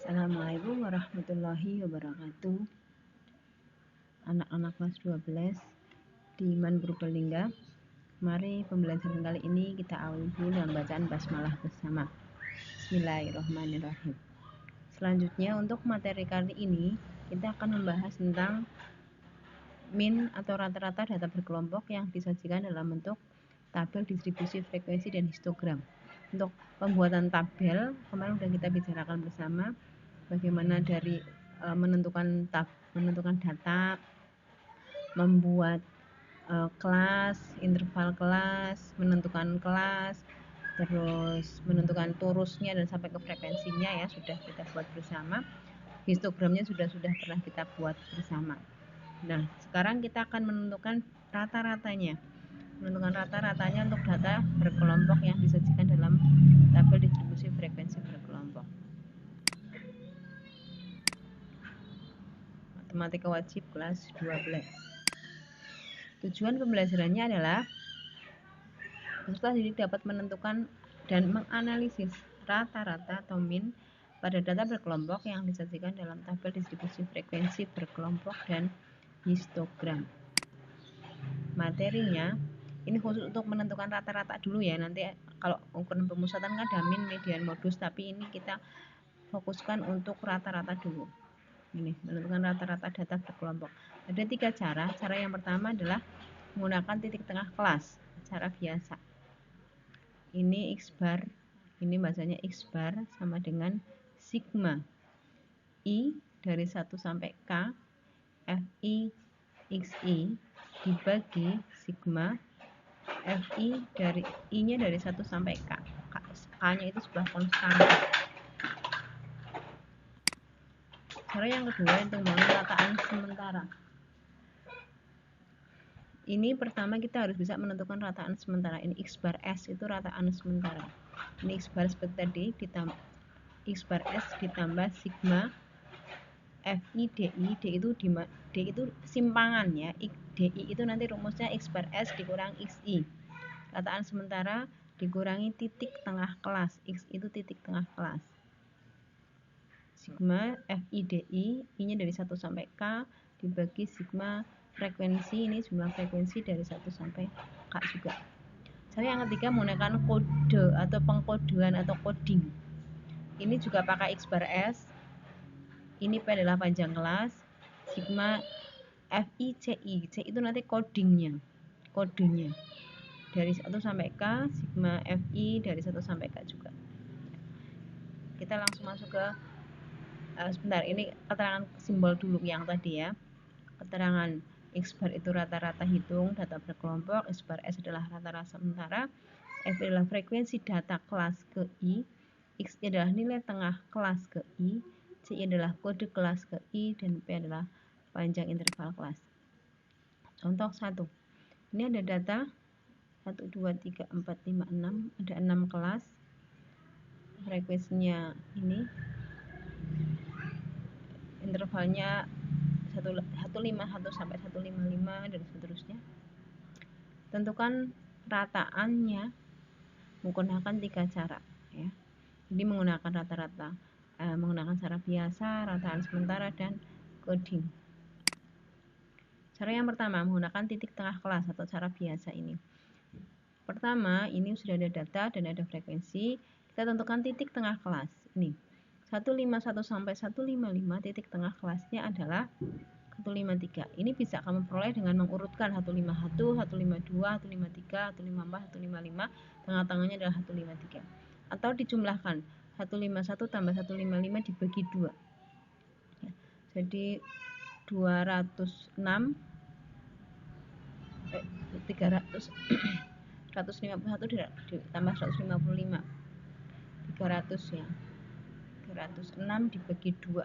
Assalamualaikum warahmatullahi wabarakatuh. Anak-anak kelas 12 di Iman Purbalingga. Mari pembelajaran kali ini kita awali dulu dengan bacaan basmalah bersama. Bismillahirrahmanirrahim. Selanjutnya untuk materi kali ini kita akan membahas tentang min atau rata-rata data berkelompok yang disajikan dalam bentuk tabel distribusi frekuensi dan histogram. Untuk pembuatan tabel kemarin sudah kita bicarakan bersama bagaimana dari menentukan data, membuat kelas, interval kelas, menentukan kelas, terus menentukan torusnya dan sampai ke frekuensinya ya sudah kita buat bersama. Histogramnya sudah pernah kita buat bersama. Nah, sekarang kita akan menentukan rata-ratanya. Menentukan rata-ratanya untuk data berkelompok yang disajikan dalam tabel distribusi frekuensi berkelompok. Matematika wajib kelas 12. Tujuan pembelajarannya adalah peserta didik dapat menentukan dan menganalisis rata-rata atau min pada data berkelompok yang disajikan dalam tabel distribusi frekuensi berkelompok dan histogram. Materinya ini khusus untuk menentukan rata-rata dulu ya. Nanti kalau ukuran pemusatan kan ada min, median, modus, tapi ini kita fokuskan untuk rata-rata dulu. Ini menentukan rata-rata data berkelompok. Ada 3 cara. Cara yang pertama adalah menggunakan titik tengah kelas, cara biasa. Ini X bar, ini bahasanya X bar sama dengan sigma I dari 1 sampai K FI XI dibagi sigma FI dari I-nya dari 1 sampai K. K-nya itu sebuah konstan. Cara yang kedua untuk membangun rataan sementara. Ini pertama kita harus bisa menentukan rataan sementara. Ini X bar S itu rataan sementara. Ini X bar seperti tadi ditambah X bar S ditambah sigma FI DI. D itu simpangan ya. DI itu nanti rumusnya X bar S dikurang XI. Rataan sementara dikurangi titik tengah kelas. X itu titik tengah kelas. Sigma FI DI, I-nya dari 1 sampai K dibagi sigma frekuensi, ini jumlah frekuensi dari 1 sampai K juga. Cara yang ketiga menggunakan kode atau pengkodean atau coding. Ini juga pakai X bar S. Ini P adalah panjang kelas. Sigma FI CI. C itu nanti codingnya. Kodenya. Dari 1 sampai K, sigma FI dari 1 sampai K juga. Kita langsung masuk ke sebentar, ini keterangan simbol dulu yang tadi ya. Keterangan X bar itu rata-rata hitung data berkelompok, X bar S adalah rata-rata sementara, F adalah frekuensi data kelas ke I, X adalah nilai tengah kelas ke I, C adalah kode kelas ke I, dan P adalah panjang interval kelas. Contoh 1. Ini ada data 1, 2, 3, 4, 5, 6, ada 6 kelas. Frekuensinya ini intervalnya 151 sampai 155 dan seterusnya. Tentukan rataannya menggunakan 3 cara ya. Jadi menggunakan rata-rata, menggunakan cara biasa, rataan sementara, dan coding. Cara yang pertama menggunakan titik tengah kelas atau cara biasa ini. Pertama, ini sudah ada data dan ada frekuensi. Kita tentukan titik tengah kelas. Ini 151 sampai 155, titik tengah kelasnya adalah 153. Ini bisa kamu peroleh dengan mengurutkan 151, 152, 153, 154, 155. Tengah-tengahnya adalah 153. Atau dijumlahkan 151 tambah 155 dibagi 2. Ya, jadi 206 300 151 ditambah 155 300 ya. 306 dibagi 2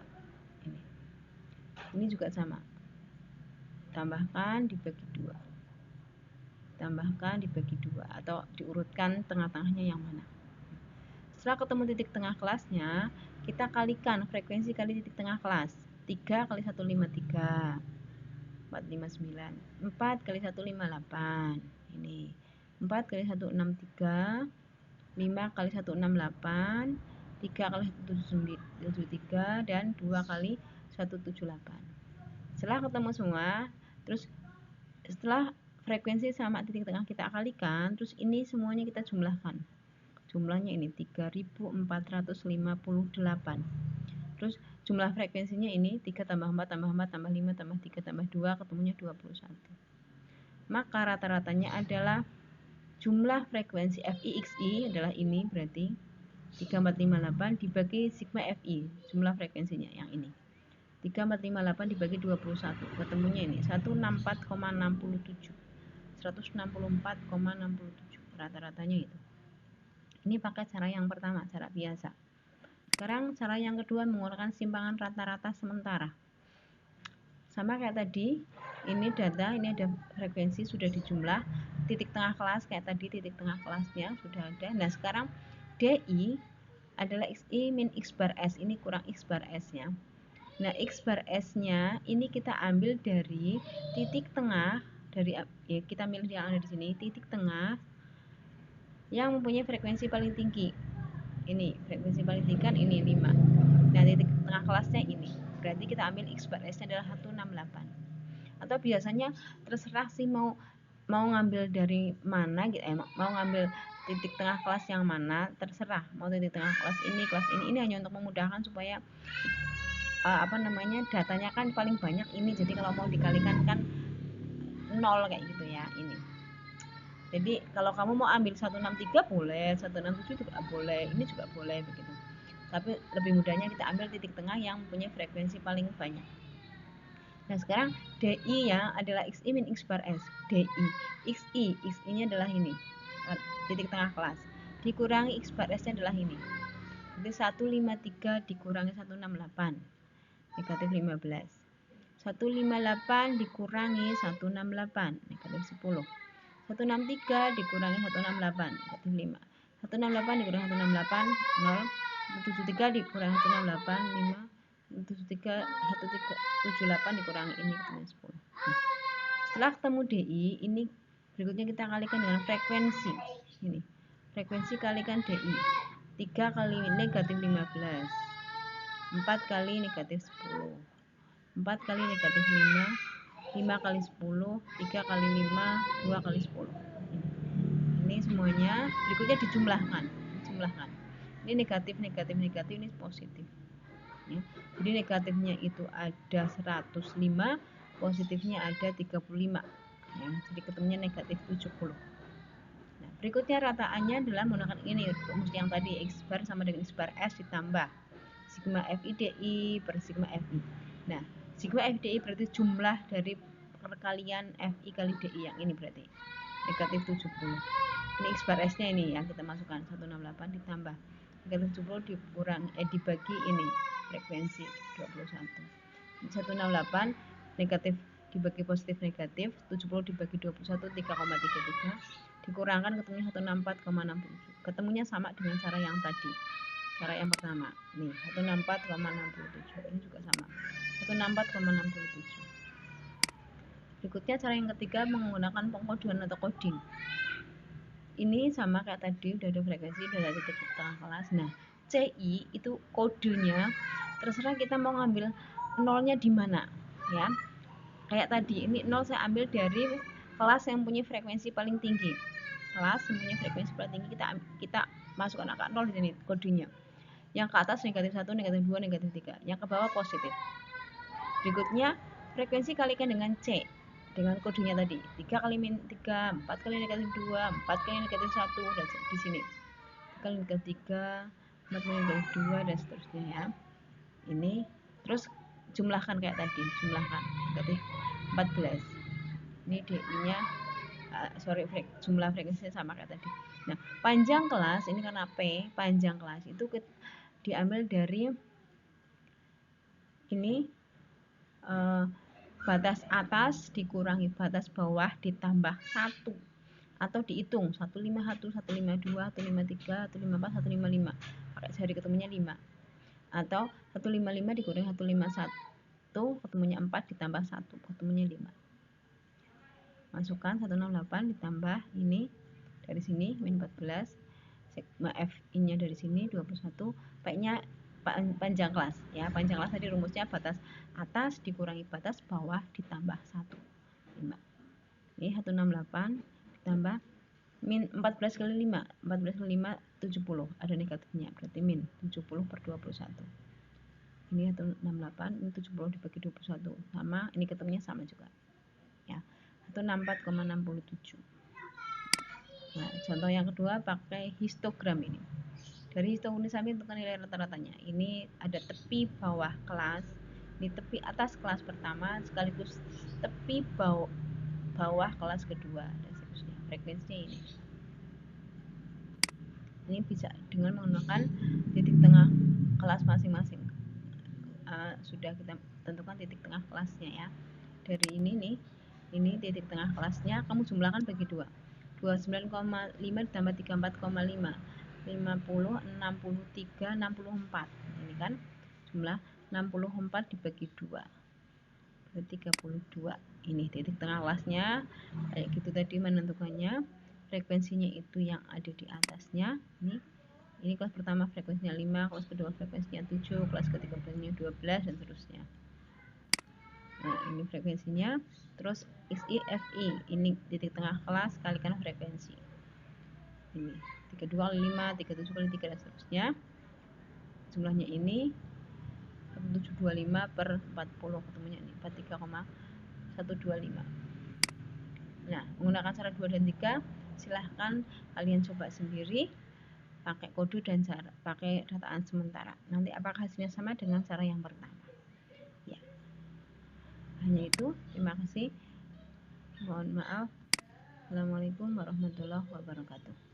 ini juga sama, tambahkan dibagi 2, tambahkan dibagi 2, atau diurutkan tengah-tengahnya yang mana. Setelah ketemu titik tengah kelasnya, kita kalikan frekuensi kali titik tengah kelas. 3 kali 153 459, 4 kali 158 ini 4 kali 163, 5 kali 168, 3 kali 173 dan 2 kali 178. Setelah ketemu semua, terus setelah frekuensi sama titik tengah kita kalikan, terus ini semuanya kita jumlahkan. Jumlahnya ini 3458. Terus jumlah frekuensinya ini 3 tambah 4 tambah 4 tambah 5 tambah 3 tambah 2 ketemunya 21. Maka rata-ratanya adalah jumlah frekuensi FIXI adalah ini, berarti 3458 dibagi sigma FI, jumlah frekuensinya yang ini. 3458 dibagi 21, ketemunya ini 164,67. 164,67 rata-ratanya itu. Ini pakai cara yang pertama, cara biasa. Sekarang cara yang kedua menggunakan simpangan rata-rata sementara. Sama kayak tadi, ini data, ini ada frekuensi sudah dijumlah, titik tengah kelas kayak tadi, titik tengah kelasnya sudah ada. Nah sekarang DI adalah XI min X bar S, ini kurang X bar S nya. Nah X bar S nya ini kita ambil dari titik tengah, dari ya kita milih yang ada di sini, titik tengah yang mempunyai frekuensi paling tinggi. Ini frekuensi paling tinggi kan ini 5. Nah titik tengah kelasnya ini, berarti kita ambil X bar S nya adalah 168. Atau biasanya terserah sih mau ngambil dari mana gitu, mau ngambil titik tengah kelas yang mana, terserah mau titik tengah kelas ini hanya untuk memudahkan supaya datanya kan paling banyak ini, jadi kalau mau dikalikan kan 0 kayak gitu ya ini. Jadi kalau kamu mau ambil 163 boleh, 167 juga boleh, ini juga boleh begitu. Tapi lebih mudahnya kita ambil titik tengah yang punya frekuensi paling banyak. Nah sekarang DI ya adalah XI min X bar S. DI XI nya adalah ini, titik tengah kelas, dikurangi X bar S nya adalah ini. Jadi 153 dikurangi 168, negatif 15. 158 dikurangi 168, negatif 10. 163 dikurangi 168, negatif 5. 168 dikurangi 168, 0. 173 dikurangi 168, 5. 178 dikurangi ini ketemunya 10. Nah, setelah ketemu DI, ini berikutnya kita kalikan dengan frekuensi. Ini frekuensi kalikan DI. 3 kali negatif 15, 4 kali negatif 10, 4 kali negatif 5, 5 kali 10, 3 kali 5, 2 kali 10. Ini semuanya berikutnya dijumlahkan. Ini negatif, ini positif. Ya. Jadi negatifnya itu ada 105, positifnya ada 35. Ya, jadi ketemunya negatif 70. Nah, berikutnya rataannya adalah menggunakan ini, rumus yang tadi, X bar sama dengan X bar S ditambah sigma FIDI per sigma FI. Nah, sigma FDI berarti jumlah dari perkalian FI kali DI yang ini, berarti negatif 70. Ini X bar S nya ini yang kita masukkan, 168 ditambah negatif 70 dibagi ini frekuensi 21. 168 negatif dibagi positif negatif, 70 dibagi 21 3,33, dikurangkan ketemunya 164,67. Ketemunya sama dengan cara yang tadi, cara yang pertama nih, 164,67. Ini juga sama, 164,67. Berikutnya cara yang ketiga menggunakan pengkodean atau coding. Ini sama kayak tadi, udah ada frekuensi, udah ada titik tengah kelas. Nah CI itu kodenya terserah kita mau ngambil nolnya di mana ya. Kayak tadi ini 0 saya ambil dari kelas yang punya frekuensi paling tinggi. Kelas yang punya frekuensi paling tinggi kita masukkan angka 0 di sini kodenya. Yang ke atas negatif 1, negatif 2, negatif 3. Yang ke bawah positif. Berikutnya frekuensi kalikan dengan C. Dengan kodenya tadi 3 kali min 3, 4 kali negatif 2, 4 kali negatif 1, dan di sini 3 kali negatif 3, 4 kali negatif 2, dan seterusnya ya. Ini terus jumlahkan kayak tadi, jumlahkan negatif 14. Ini DI nya jumlah frekuensinya sama kayak tadi. Nah panjang kelas ini karena P, panjang kelas itu diambil dari ini batas atas dikurangi batas bawah ditambah 1, atau dihitung 151, 152, 153, 154, 155, pakai jari ketemunya 5, atau 155 dikurangi 151 ketemunya 4 ditambah 1 ketemunya 5. Masukkan 168 ditambah ini dari sini min 14, sigma F nya dari sini 21, P-nya panjang kelas ya. Panjang kelas tadi rumusnya batas atas dikurangi batas bawah ditambah 1. 5. Ini 168 ditambah min 14 kali 5. 14 kali 5 70. Ada negatifnya, berarti min 70 per 21. Ini 168, ini 70 dibagi 21. Sama, ini ketemunya sama juga. Ya. 164,67. Nah, contoh yang kedua pakai histogram ini. Dari histogram ini sampai tentukan nilai rata-ratanya. Ini ada tepi bawah kelas, ini tepi atas kelas pertama sekaligus tepi bawah kelas kedua dan seterusnya. Frekuensinya ini. Ini bisa dengan menggunakan titik tengah kelas masing-masing. Sudah kita tentukan titik tengah kelasnya ya. Dari ini nih, ini titik tengah kelasnya kamu jumlahkan bagi 2. 29,5 ditambah 34,5, 50, 63, 64. Ini kan jumlah 64 dibagi 2, berarti 32. Ini titik tengah kelasnya. Kayak gitu tadi menentukannya. Frekuensinya itu yang ada di atasnya. Ini kelas pertama frekuensinya 5, kelas kedua frekuensinya 7, kelas ketiga frekuensinya 12 dan seterusnya. Nah, ini frekuensinya. Terus XI FI, ini titik tengah kelas kalikan frekuensi. Ini 32 kali 5, 37 kali 3 dan seterusnya. Jumlahnya ini 1725 per 40, ketemunya ini 43,125. Nah, menggunakan cara 2 dan 3 silahkan kalian coba sendiri pakai kode dan cara pakai dataan sementara. Nanti apakah hasilnya sama dengan cara yang pertama? Ya. Hanya itu. Terima kasih. Mohon maaf. Assalamualaikum warahmatullahi wabarakatuh.